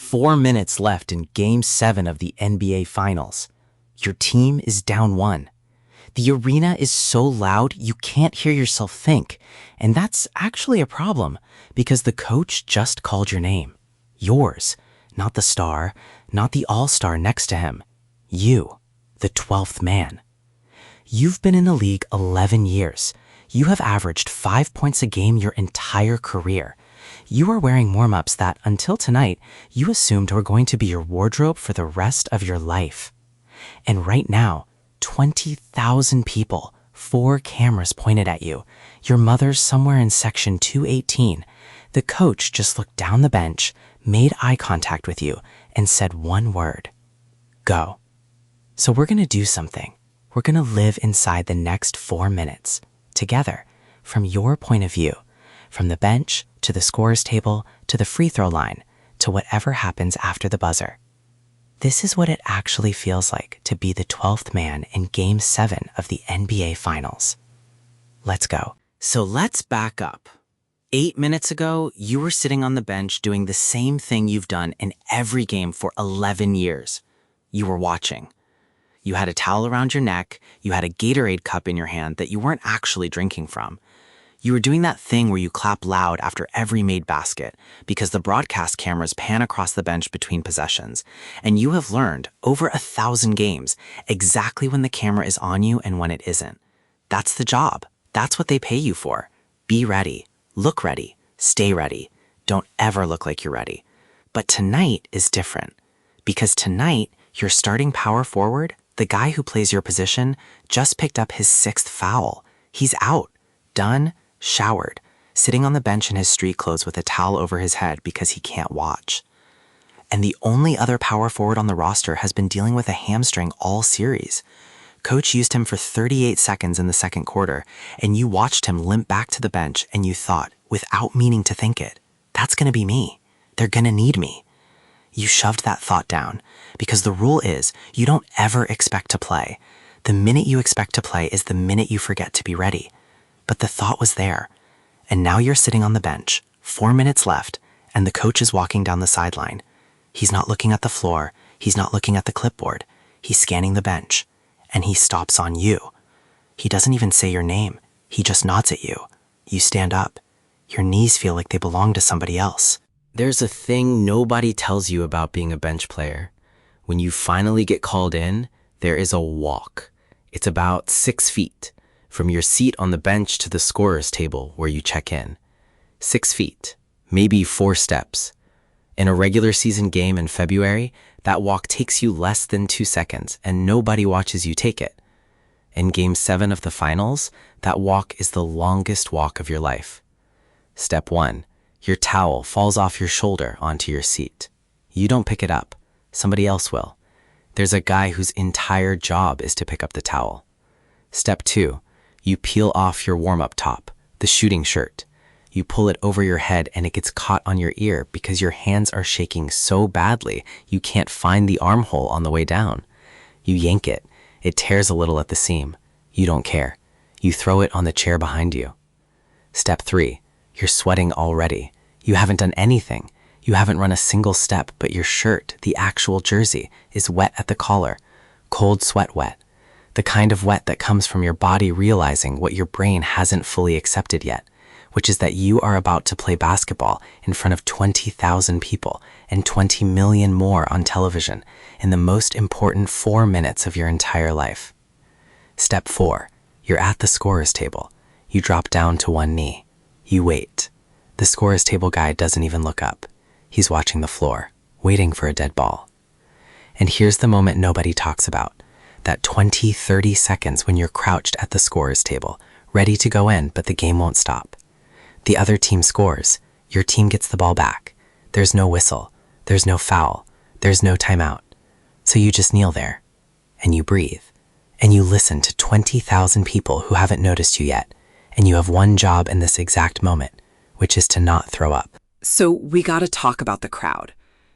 4 minutes left in Game 7 of the NBA Finals. Your team is down 1. The arena is so loud you can't hear yourself think, and that's actually a problem because the coach just called your name. Yours, not the star, not the all-star next to him. You, the 12th man. You've been in the league 11 years. You have averaged 5 points a game your entire career. You are wearing warm-ups that, until tonight, you assumed were going to be your wardrobe for the rest of your life. And right now, 20,000 people, 4 cameras pointed at you. Your mother's somewhere in section 218. The coach just looked down the bench, made eye contact with you, and said one word: go. So we're going to do something. We're going to live inside the next 4 minutes, together, from your point of view, from the bench to the scorer's table to the free throw line to whatever happens after the buzzer. This is what it actually feels like to be the 12th man in Game 7 of the NBA Finals. Let's go. So let's back up. 8 minutes ago, you were sitting on the bench doing the same thing you've done in every game for 11 years. You were watching. You had a towel around your neck, you had a Gatorade cup in your hand that you weren't actually drinking from. You were doing that thing where you clap loud after every made basket because the broadcast cameras pan across the bench between possessions, and you have learned, over 1,000 games, exactly when the camera is on you and when it isn't. That's the job. That's what they pay you for. Be ready. Look ready. Stay ready. Don't ever look like you're ready. But tonight is different, because tonight, your starting power forward, the guy who plays your position, just picked up his 6th foul. He's out. Done. Showered, sitting on the bench in his street clothes with a towel over his head because he can't watch. And the only other power forward on the roster has been dealing with a hamstring all series. Coach used him for 38 seconds in the second quarter, and you watched him limp back to the bench and you thought, without meaning to think it, that's going to be me. They're going to need me. You shoved that thought down because the rule is you don't ever expect to play. The minute you expect to play is the minute you forget to be ready. But the thought was there, and now you're sitting on the bench, 4 minutes left, and the coach is walking down the sideline. He's not looking at the floor, he's not looking at the clipboard, he's scanning the bench, and he stops on you. He doesn't even say your name, he just nods at you. You stand up. Your knees feel like they belong to somebody else. There's a thing nobody tells you about being a bench player. When you finally get called in, there is a walk. It's about 6 feet. From your seat on the bench to the scorer's table where you check in. 6 feet, maybe 4 steps. In a regular season game in February, that walk takes you less than 2 seconds and nobody watches you take it. In Game 7 of the Finals, that walk is the longest walk of your life. Step 1, your towel falls off your shoulder onto your seat. You don't pick it up, somebody else will. There's a guy whose entire job is to pick up the towel. Step 2, you peel off your warm-up top, the shooting shirt. You pull it over your head and it gets caught on your ear because your hands are shaking so badly you can't find the armhole on the way down. You yank it. It tears a little at the seam. You don't care. You throw it on the chair behind you. Step 3, you're sweating already. You haven't done anything. You haven't run a single step, but your shirt, the actual jersey, is wet at the collar. Cold sweat wet. The kind of wet that comes from your body realizing what your brain hasn't fully accepted yet, which is that you are about to play basketball in front of 20,000 people and 20 million more on television in the most important 4 minutes of your entire life. Step 4, you're at the scorer's table. You drop down to one knee. You wait. The scorer's table guy doesn't even look up. He's watching the floor, waiting for a dead ball. And here's the moment nobody talks about. That 20-30 seconds when you're crouched at the scorer's table, ready to go in, but the game won't stop. The other team scores. Your team gets the ball back. There's no whistle. There's no foul. There's no timeout. So you just kneel there, and you breathe, and you listen to 20,000 people who haven't noticed you yet, and you have one job in this exact moment, which is to not throw up. So we gotta talk about the crowd.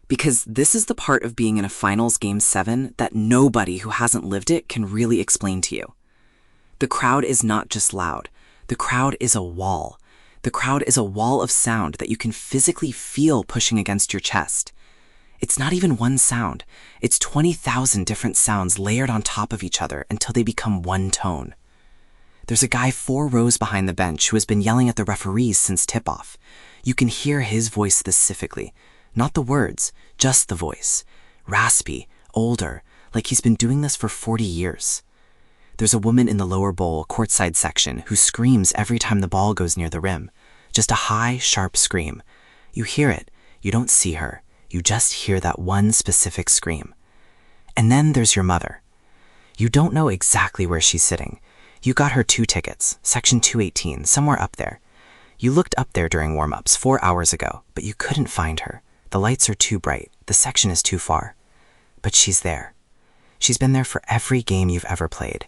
Because this is the part of being in a finals Game 7 that nobody who hasn't lived it can really explain to you. The crowd is not just loud. The crowd is a wall. The crowd is a wall of sound that you can physically feel pushing against your chest. It's not even one sound. It's 20,000 different sounds layered on top of each other until they become one tone. There's a guy 4 rows behind the bench who has been yelling at the referees since tip-off. You can hear his voice specifically. Not the words, just the voice. Raspy, older, like he's been doing this for 40 years. There's a woman in the lower bowl, courtside section, who screams every time the ball goes near the rim. Just a high, sharp scream. You hear it. You don't see her. You just hear that one specific scream. And then there's your mother. You don't know exactly where she's sitting. You got her 2 tickets, section 218, somewhere up there. You looked up there during warm-ups 4 hours ago, but you couldn't find her. The lights are too bright. The section is too far. But she's there. She's been there for every game you've ever played.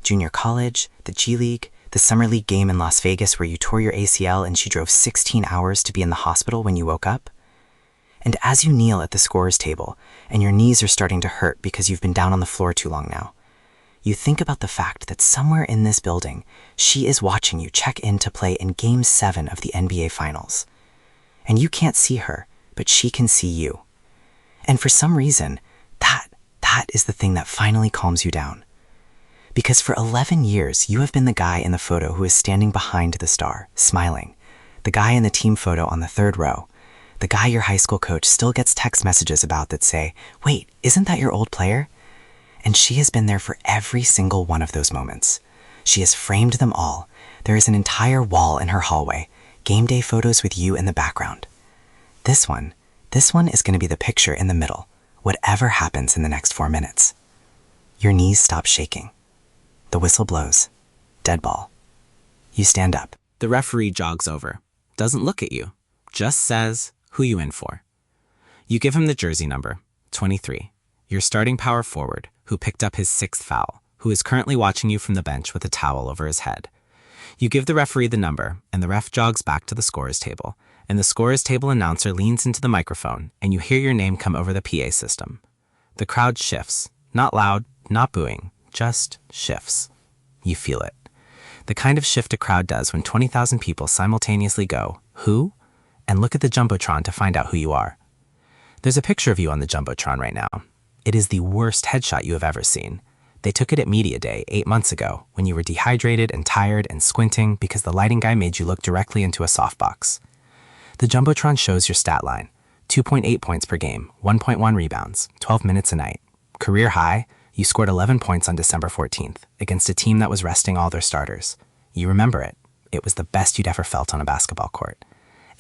Junior college, the G League, the Summer League game in Las Vegas where you tore your ACL and she drove 16 hours to be in the hospital when you woke up. And as you kneel at the scorer's table, and your knees are starting to hurt because you've been down on the floor too long now, you think about the fact that somewhere in this building, she is watching you check in to play in Game 7 of the NBA Finals. And you can't see her, but she can see you. And for some reason, that is the thing that finally calms you down. Because for 11 years, you have been the guy in the photo who is standing behind the star, smiling. The guy in the team photo on the 3rd row. The guy your high school coach still gets text messages about that say, "Wait, isn't that your old player?" And she has been there for every single one of those moments. She has framed them all. There is an entire wall in her hallway, game day photos with you in the background. This one is going to be the picture in the middle, whatever happens in the next 4 minutes. Your knees stop shaking. The whistle blows. Dead ball. You stand up. The referee jogs over, doesn't look at you, just says, "Who you in for?" You give him the jersey number, 23, your starting power forward, who picked up his 6th foul, who is currently watching you from the bench with a towel over his head. You give the referee the number, and the ref jogs back to the scorer's table, and the scorer's table announcer leans into the microphone, and you hear your name come over the PA system. The crowd shifts, not loud, not booing, just shifts. You feel it. The kind of shift a crowd does when 20,000 people simultaneously go, "Who?" and look at the Jumbotron to find out who you are. There's a picture of you on the Jumbotron right now. It is the worst headshot you have ever seen. They took it at Media Day 8 months ago when you were dehydrated and tired and squinting because the lighting guy made you look directly into a softbox. The Jumbotron shows your stat line. 2.8 points per game, 1.1 rebounds, 12 minutes a night. Career high, you scored 11 points on December 14th against a team that was resting all their starters. You remember it. It was the best you'd ever felt on a basketball court.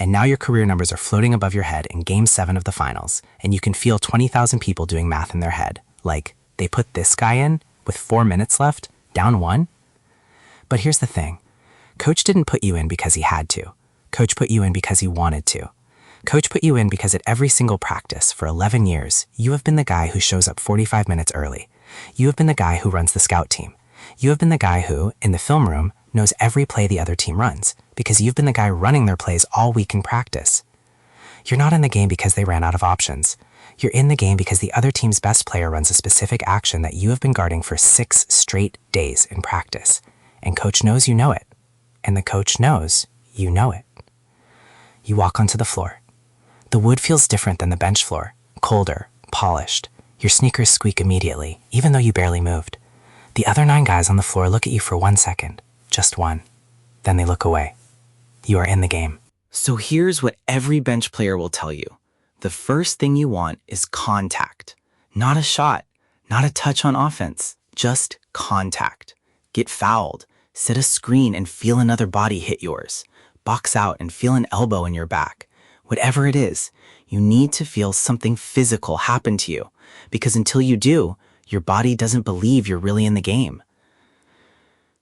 And now your career numbers are floating above your head in Game 7 of the finals, and you can feel 20,000 people doing math in their head. Like, they put this guy in with 4 minutes left, down 1? But here's the thing. Coach didn't put you in because he had to. Coach put you in because he wanted to. Coach put you in because at every single practice for 11 years, you have been the guy who shows up 45 minutes early. You have been the guy who runs the scout team. You have been the guy who, in the film room, knows every play the other team runs, because you've been the guy running their plays all week in practice. You're not in the game because they ran out of options. You're in the game because the other team's best player runs a specific action that you have been guarding for 6 straight days in practice. And coach knows you know it. And the coach knows you know it. You walk onto the floor. The wood feels different than the bench floor, colder, polished. Your sneakers squeak immediately, even though you barely moved. The other 9 guys on the floor look at you for 1 second, just one. Then they look away. You are in the game. So here's what every bench player will tell you. The first thing you want is contact. Not a shot, not a touch on offense, just contact. Get fouled, set a screen and feel another body hit yours. Box out and feel an elbow in your back. Whatever it is, you need to feel something physical happen to you, because until you do, your body doesn't believe you're really in the game.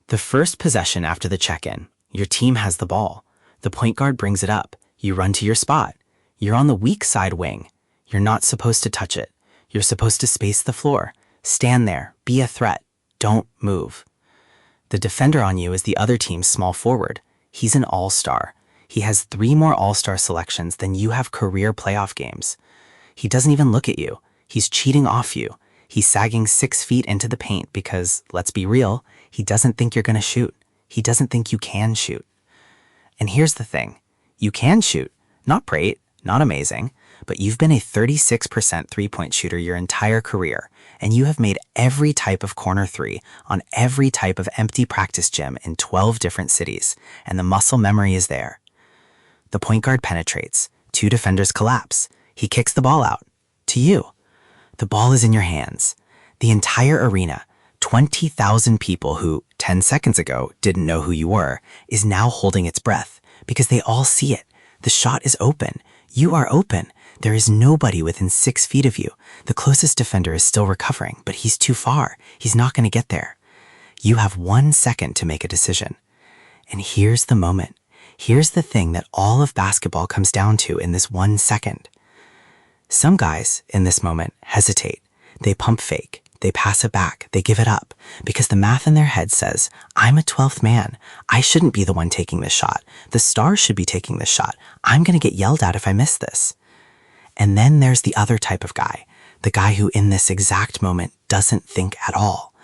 The first possession after the check-in, your team has the ball. The point guard brings it up. You run to your spot. You're on the weak side wing. You're not supposed to touch it. You're supposed to space the floor. Stand there. Be a threat. Don't move. The defender on you is the other team's small forward. He's an all-star. He has 3 more all-star selections than you have career playoff games. He doesn't even look at you. He's cheating off you. He's sagging 6 feet into the paint because, let's be real, he doesn't think you're going to shoot. He doesn't think you can shoot. And here's the thing. You can shoot. Not great, not amazing, but you've been a 36% three-point shooter your entire career, and you have made every type of corner three on every type of empty practice gym in 12 different cities, and the muscle memory is there. The point guard penetrates. 2 defenders collapse. He kicks the ball out. To you. The ball is in your hands. The entire arena, 20,000 people who, 10 seconds ago, didn't know who you were, is now holding its breath because they all see it. The shot is open. You are open. There is nobody within 6 feet of you. The closest defender is still recovering, but he's too far. He's not going to get there. You have 1 second to make a decision. And here's the moment. Here's the thing that all of basketball comes down to in this 1 second. Some guys, in this moment, hesitate. They pump fake. They pass it back. They give it up. Because the math in their head says, I'm a 12th man. I shouldn't be the one taking this shot. The star should be taking this shot. I'm going to get yelled at if I miss this. And then there's the other type of guy. The guy who in this exact moment doesn't think at all.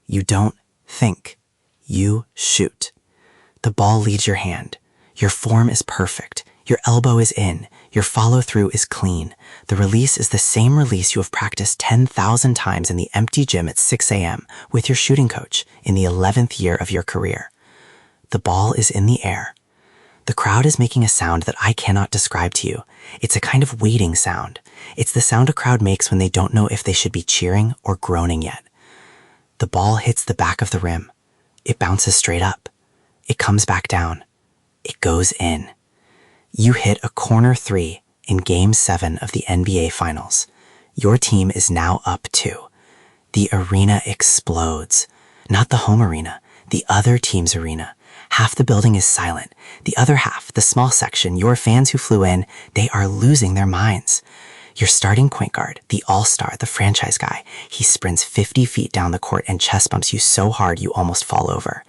You don't think. You shoot. The ball leaves your hand. Your form is perfect. Your elbow is in. Your follow-through is clean. The release is the same release you have practiced 10,000 times in the empty gym at 6 a.m. with your shooting coach in the 11th year of your career. The ball is in the air. The crowd is making a sound that I cannot describe to you. It's a kind of waiting sound. It's the sound a crowd makes when they don't know if they should be cheering or groaning yet. The ball hits the back of the rim. It bounces straight up. It comes back down. It goes in. You hit a corner three in Game 7 of the NBA Finals. Your team is now up 2. The arena explodes. Not the home arena, the other team's arena. Half the building is silent. The other half, the small section, your fans who flew in, they are losing their minds. Your starting point guard, the all-star, the franchise guy, he sprints 50 feet down the court and chest bumps you so hard you almost fall over.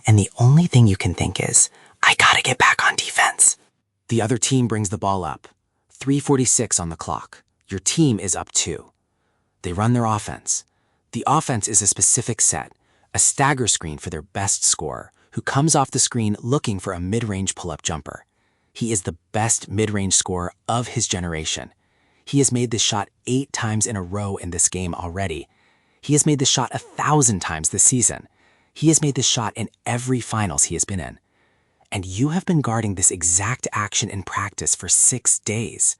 And the only thing you can think is, I gotta get back on defense. The other team brings the ball up. 3:46 on the clock. Your team is up 2. They run their offense. The offense is a specific set, a stagger screen for their best scorer, who comes off the screen looking for a mid-range pull-up jumper. He is the best mid-range scorer of his generation. He has made this shot 8 times in a row in this game already. He has made this shot 1,000 times this season. He has made this shot in every finals he has been in. And you have been guarding this exact action in practice for 6 days.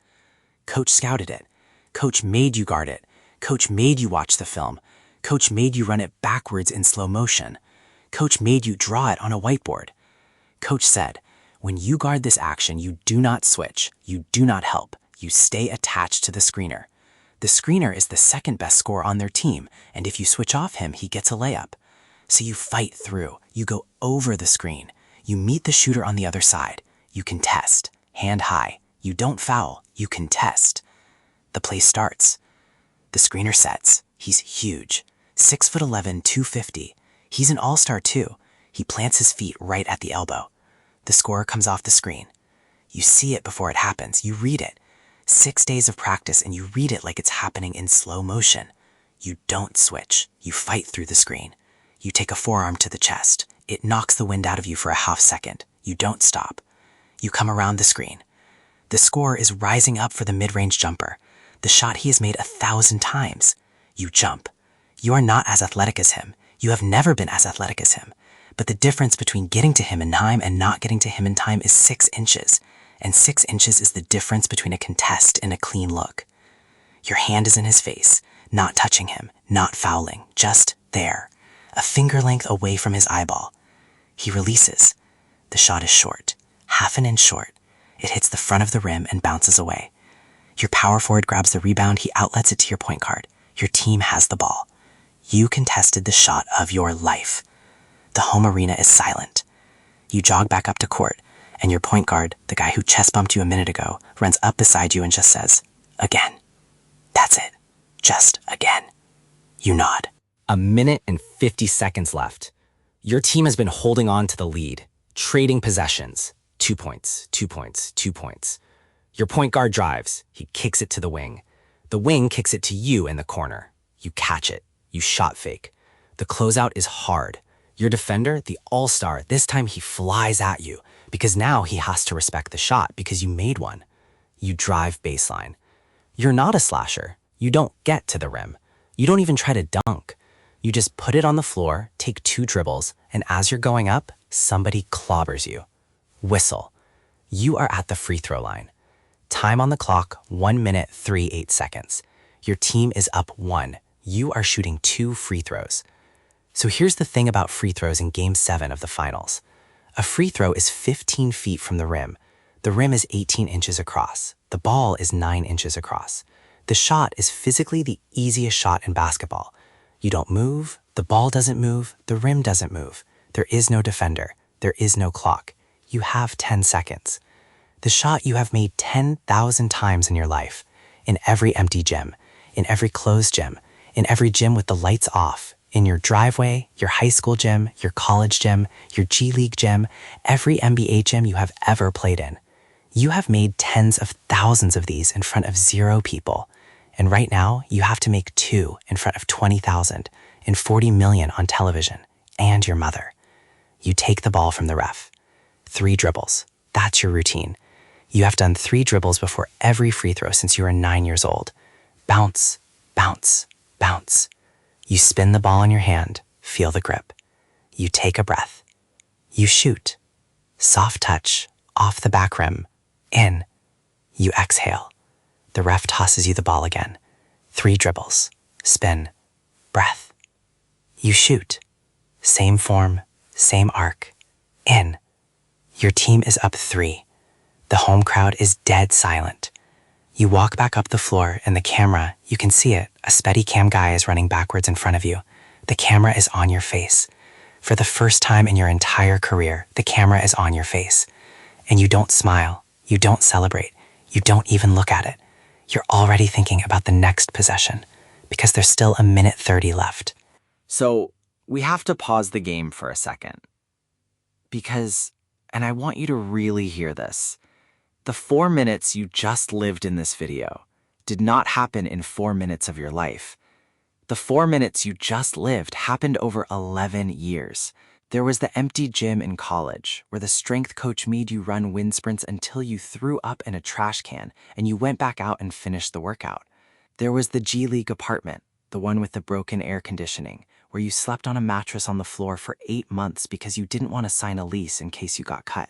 Coach scouted it. Coach made you guard it. Coach made you watch the film. Coach made you run it backwards in slow motion. Coach made you draw it on a whiteboard. Coach said, when you guard this action, you do not switch. You do not help. You stay attached to the screener. The screener is the second best scorer on their team, and if you switch off him, he gets a layup. So you fight through. You go over the screen. You meet the shooter on the other side. You contest, hand high. You don't foul, you contest. The play starts. The screener sets. He's huge. 6'11", 250. He's an all-star too. He plants his feet right at the elbow. The scorer comes off the screen. You see it before it happens. You read it. 6 days of practice and you read it like it's happening in slow motion. You don't switch. You fight through the screen. You take a forearm to the chest. It knocks the wind out of you for a half second. You don't stop. You come around the screen. The scorer is rising up for the mid-range jumper, the shot he has made 1,000 times. You jump. You are not as athletic as him. You have never been as athletic as him. But the difference between getting to him in time and not getting to him in time is 6 inches. And 6 inches is the difference between a contest and a clean look. Your hand is in his face, not touching him, not fouling, just there. A finger length away from his eyeball. He releases. The shot is short, half an inch short. It hits the front of the rim and bounces away. Your power forward grabs the rebound, he outlets it to your point guard. Your team has the ball. You contested the shot of your life. The home arena is silent. You jog back up to court, and your point guard, the guy who chest bumped you a minute ago, runs up beside you and just says, again. That's it. Just again. You nod. 1 minute and 50 seconds left. Your team has been holding on to the lead, trading possessions. 2 points, 2 points, 2 points. Your point guard drives. He kicks it to the wing. The wing kicks it to you in the corner. You catch it. You shot fake. The closeout is hard. Your defender, the all-star, this time he flies at you because now he has to respect the shot because you made one. You drive baseline. You're not a slasher. You don't get to the rim. You don't even try to dunk. You just put it on the floor, take 2 dribbles, and as you're going up, somebody clobbers you. Whistle. You are at the free throw line. Time on the clock, 1 minute, 38 seconds. Your team is up 1. You are shooting 2 free throws. So here's the thing about free throws in Game 7 of the finals. A free throw is 15 feet from the rim. The rim is 18 inches across. The ball is 9 inches across. The shot is physically the easiest shot in basketball. You don't move, the ball doesn't move, the rim doesn't move. There is no defender. There is no clock. You have 10 seconds. The shot you have made 10,000 times in your life. In every empty gym, in every closed gym, in every gym with the lights off, in your driveway, your high school gym, your college gym, your G League gym, every NBA gym you have ever played in. You have made tens of thousands of these in front of 0 people. And right now, you have to make 2 in front of 20,000 and 40 million on television and your mother. You take the ball from the ref. 3 dribbles. That's your routine. You have done 3 dribbles before every free throw since you were 9 years old. Bounce, bounce, bounce. You spin the ball in your hand, feel the grip. You take a breath. You shoot. Soft touch, off the back rim, in. You exhale. The ref tosses you the ball again. 3 dribbles, spin, breath. You shoot. Same form, same arc, in. Your team is up 3. The home crowd is dead silent. You walk back up the floor and the camera, you can see it, a Steadicam guy is running backwards in front of you. The camera is on your face. For the first time in your entire career, the camera is on your face. And you don't smile, you don't celebrate, you don't even look at it. You're already thinking about the next possession because there's still 1 minute 30 left. So we have to pause the game for a second. Because, and I want you to really hear this, the 4 minutes you just lived in this video did not happen in 4 minutes of your life. The 4 minutes you just lived happened over 11 years. There was the empty gym in college where the strength coach made you run wind sprints until you threw up in a trash can and you went back out and finished the workout. There was the G League apartment, the one with the broken air conditioning, where you slept on a mattress on the floor for 8 months because you didn't want to sign a lease in case you got cut.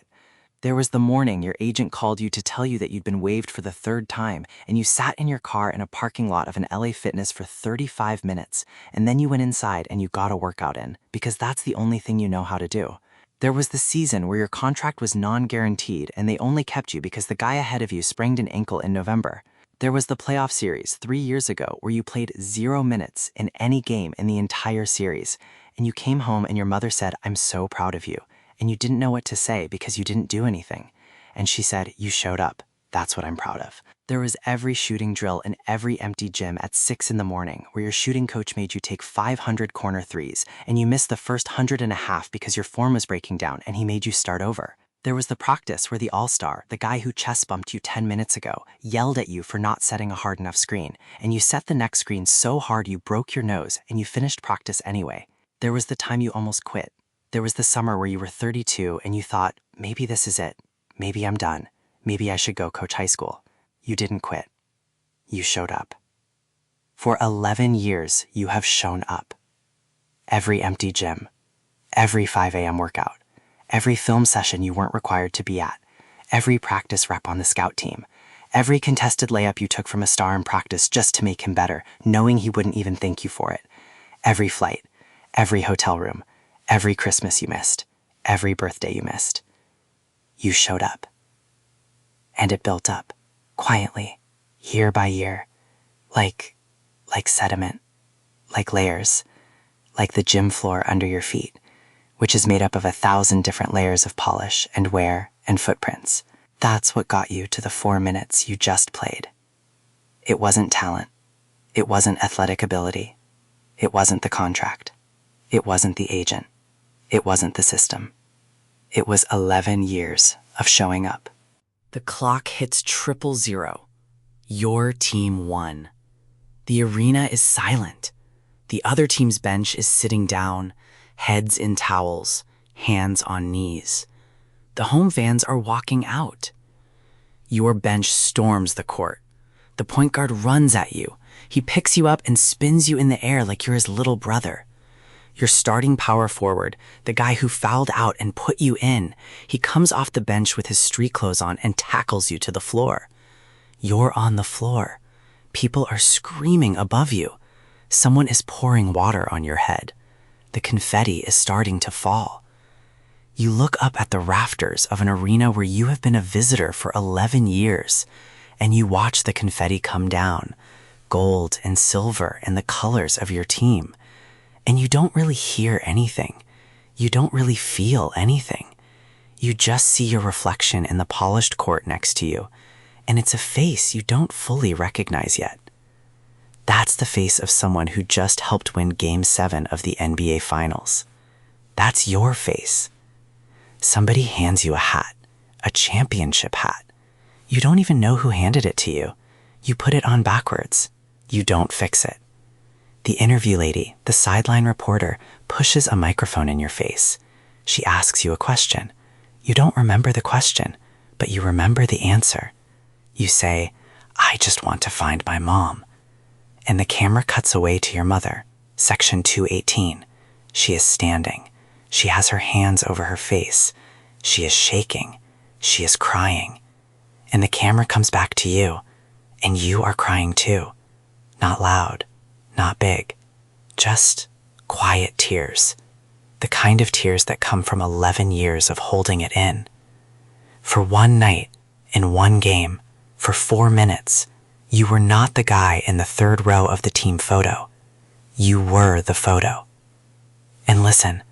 There was the morning your agent called you to tell you that you'd been waived for the 3rd time, and you sat in your car in a parking lot of an LA Fitness for 35 minutes, and then you went inside and you got a workout in, because that's the only thing you know how to do. There was the season where your contract was non-guaranteed and they only kept you because the guy ahead of you sprained an ankle in November. There was the playoff series 3 years ago where you played 0 minutes in any game in the entire series, and you came home and your mother said, "I'm so proud of you." And you didn't know what to say because you didn't do anything. And she said, "You showed up. That's what I'm proud of." There was every shooting drill in every empty gym at 6 in the morning where your shooting coach made you take 500 corner threes and you missed the first 100.5 because your form was breaking down and he made you start over. There was the practice where the all-star, the guy who chest bumped you 10 minutes ago, yelled at you for not setting a hard enough screen, and you set the next screen so hard you broke your nose and you finished practice anyway. There was the time you almost quit. There was the summer where you were 32 and you thought, maybe this is it. Maybe I'm done. Maybe I should go coach high school. You didn't quit. You showed up. For 11 years, you have shown up. Every empty gym, every 5 a.m. workout, every film session you weren't required to be at, every practice rep on the scout team, every contested layup you took from a star in practice just to make him better, knowing he wouldn't even thank you for it, every flight, every hotel room, every Christmas you missed, every birthday you missed. You showed up. And it built up, quietly, year by year, like sediment, like layers, like the gym floor under your feet, which is made up of 1,000 different layers of polish and wear and footprints. That's what got you to the 4 minutes you just played. It wasn't talent. It wasn't athletic ability. It wasn't the contract. It wasn't the agent. It wasn't the system. It was 11 years of showing up. The clock hits 000. Your team won. The arena is silent. The other team's bench is sitting down, heads in towels, hands on knees. The home fans are walking out. Your bench storms the court. The point guard runs at you. He picks you up and spins you in the air like you're his little brother. Your starting power forward, the guy who fouled out and put you in, he comes off the bench with his street clothes on and tackles you to the floor. You're on the floor. People are screaming above you. Someone is pouring water on your head. The confetti is starting to fall. You look up at the rafters of an arena where you have been a visitor for 11 years, and you watch the confetti come down, gold and silver and the colors of your team. And you don't really hear anything. You don't really feel anything. You just see your reflection in the polished court next to you, and it's a face you don't fully recognize yet. That's the face of someone who just helped win Game 7 of the NBA Finals. That's your face. Somebody hands you a hat, a championship hat. You don't even know who handed it to you. You put it on backwards. You don't fix it. The interview lady, the sideline reporter, pushes a microphone in your face. She asks you a question. You don't remember the question, but you remember the answer. You say, "I just want to find my mom." And the camera cuts away to your mother, section 218. She is standing. She has her hands over her face. She is shaking. She is crying. And the camera comes back to you, and you are crying too. Not loud, not big, just quiet tears. The kind of tears that come from 11 years of holding it in. For one night, in one game, for 4 minutes, you were not the guy in the third row of the team photo. You were the photo. And listen,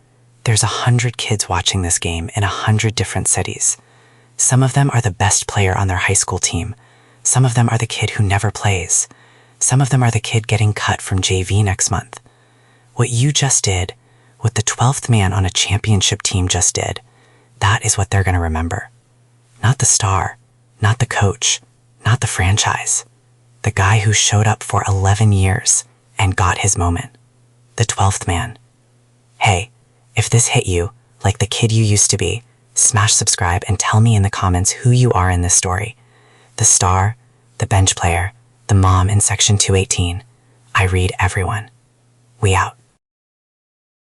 there's 100 kids watching this game in 100 different cities. Some of them are the best player on their high school team. Some of them are the kid who never plays. Some of them are the kid getting cut from JV next month. What you just did, what the 12th man on a championship team just did, that is what they're going to remember. Not the star, not the coach, not the franchise. The guy who showed up for 11 years and got his moment. The 12th man. Hey, if this hit you, like the kid you used to be, smash subscribe and tell me in the comments who you are in this story. The star, the bench player, the mom in section 218. I read everyone. We out.